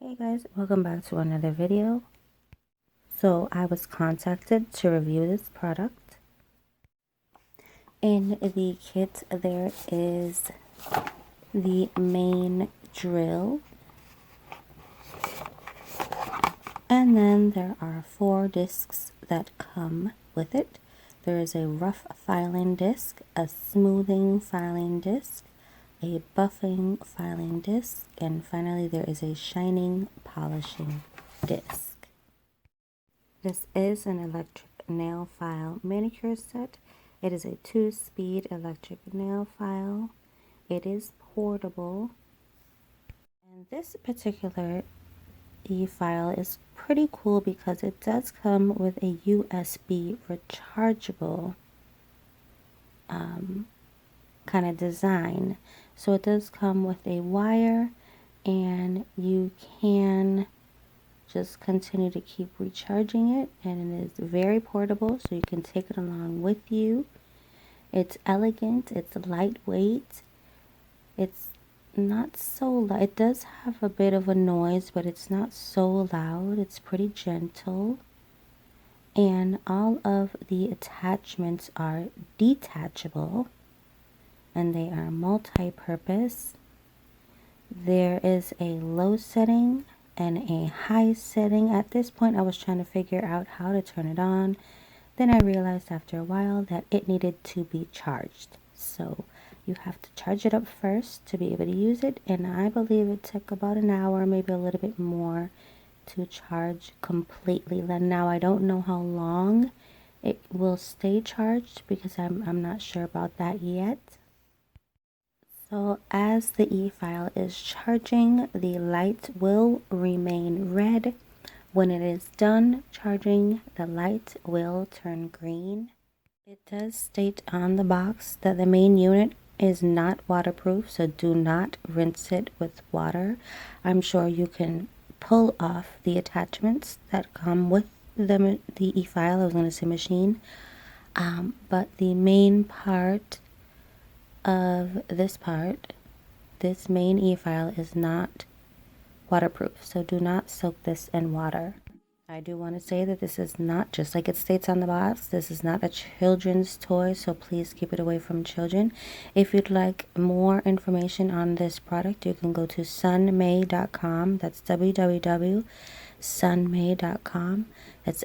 Hey guys, welcome back to another video. So I was contacted to review this product. In the kit there is the main drill, and then there are 4 discs that come with it. There is a rough filing disc, a smoothing filing disc, a buffing filing disc, and finally there is a shining polishing disc. This is an electric nail file manicure set. It is a 2-speed electric nail file. It is portable. And this particular e-file is pretty cool because it does come with a USB rechargeable kind of design. So it does come with a wire, and you can just continue to keep recharging it, and it is very portable, so you can take it along with you. It's elegant, it's lightweight, it's not so loud. It does have a bit of a noise, but it's not so loud. It's pretty gentle, and all of the attachments are detachable, and they are multi-purpose. There is a low setting and a high setting. At this point I was trying to figure out how to turn it on. Then I realized after a while that it needed to be charged. So you have to charge it up first to be able to use it, and I believe it took about an hour, maybe a little bit more, to charge completely. Now I don't know how long it will stay charged because I'm not sure about that yet. So as the e-file is charging, the light will remain red. When it is done charging, the light will turn green. It does state on the box that the main unit is not waterproof, so do not rinse it with water. I'm sure you can pull off the attachments that come with the e-file. I was going to say machine. But the main part of this main e-file is not waterproof, so do not soak this in water. I do want to say that this is not, just like it states on the box, this is not a children's toy, so please keep it away from children. If you'd like more information on this product, you can go to sunmay.com. That's www.sunmay.com. That's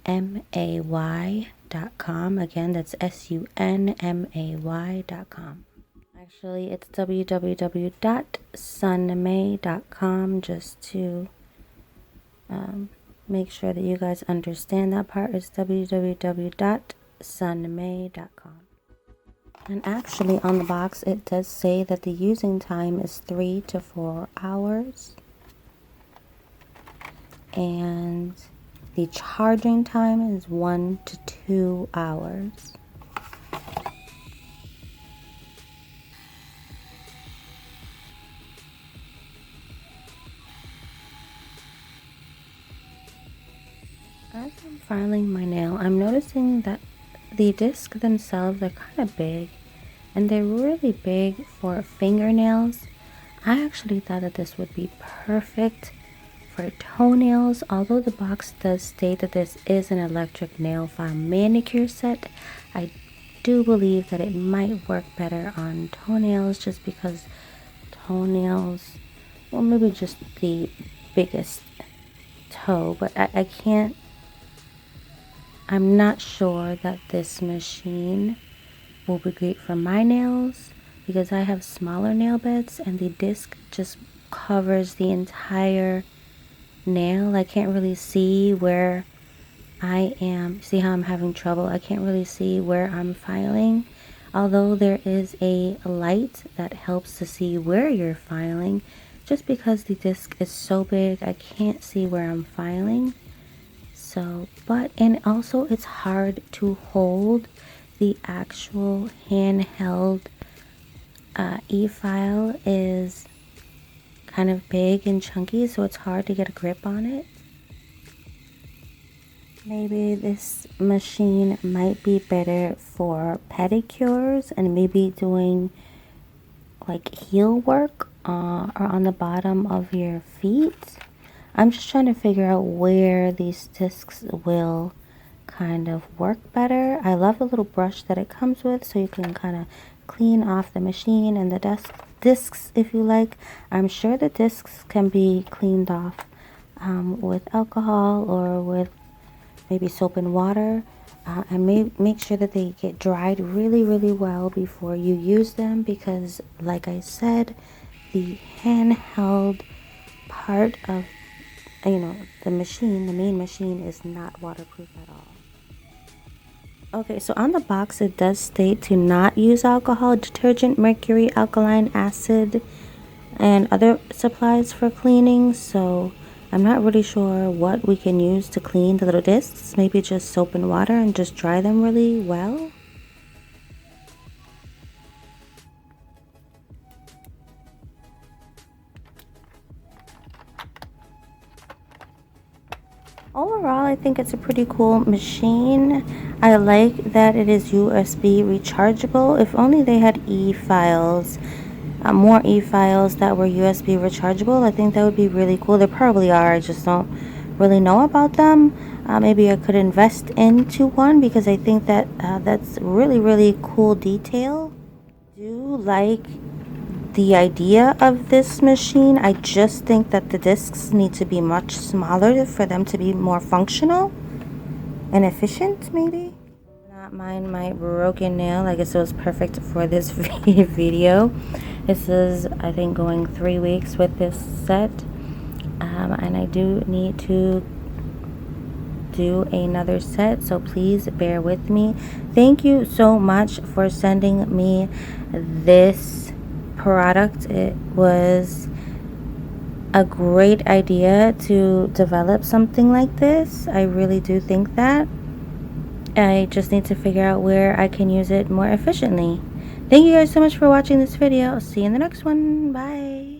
sunmay.com. Again, that's sunmay.com. Actually, it's www.sunmay.com, just to make sure that you guys understand that part. Is www.sunmay.com. And actually on the box it does say that the using time is 3 to 4 hours. And the charging time is 1 to 2 hours. As I'm filing my nail, I'm noticing that the discs themselves are kind of big, and they're really big for fingernails. I actually thought that this would be perfect for toenails. Although the box does state that this is an electric nail file manicure set, I do believe that it might work better on toenails, just because toenails, well, maybe just the biggest toe, but I can't, I'm not sure that this machine will be great for my nails because I have smaller nail beds and the disc just covers the entire nail. I can't really see where I am. See how I'm having trouble? I can't really see where I'm filing. Although there is a light that helps to see where you're filing, just because the disc is so big, I can't see where I'm filing. So, and also it's hard to hold. The actual handheld e-file is kind of big and chunky, so it's hard to get a grip on it. Maybe this machine might be better for pedicures and maybe doing like heel work or on the bottom of your feet. I'm just trying to figure out where these discs will kind of work better. I love the little brush that it comes with, so you can kind of clean off the machine and the discs if you like. I'm sure the discs can be cleaned off with alcohol or with maybe soap and water. And make sure that they get dried really well before you use them, because like I said, the handheld part of the main machine is not waterproof at all. Okay, so on the box it does state to not use alcohol, detergent, mercury, alkaline acid, and other supplies for cleaning. So I'm not really sure what we can use to clean the little discs. Maybe just soap and water and just dry them really well. Overall, I think it's a pretty cool machine. I like that it is USB rechargeable. If only they had e-files, more e-files that were USB rechargeable. I think that would be really cool. There probably are, I just don't really know about them. Maybe I could invest into one, because I think that that's really cool detail. I do like the idea of this machine. I just think that the discs need to be much smaller for them to be more functional and efficient, maybe. Not mind my broken nail. I guess it was perfect for this video. This is, I think, going 3 weeks with this set, and I do need to do another set, so please bear with me. Thank you so much for sending me this product. It was a great idea to develop something like this. I really do think that. I just need to figure out where I can use it more efficiently. Thank you guys so much for watching this video. I'll see you in the next one. Bye.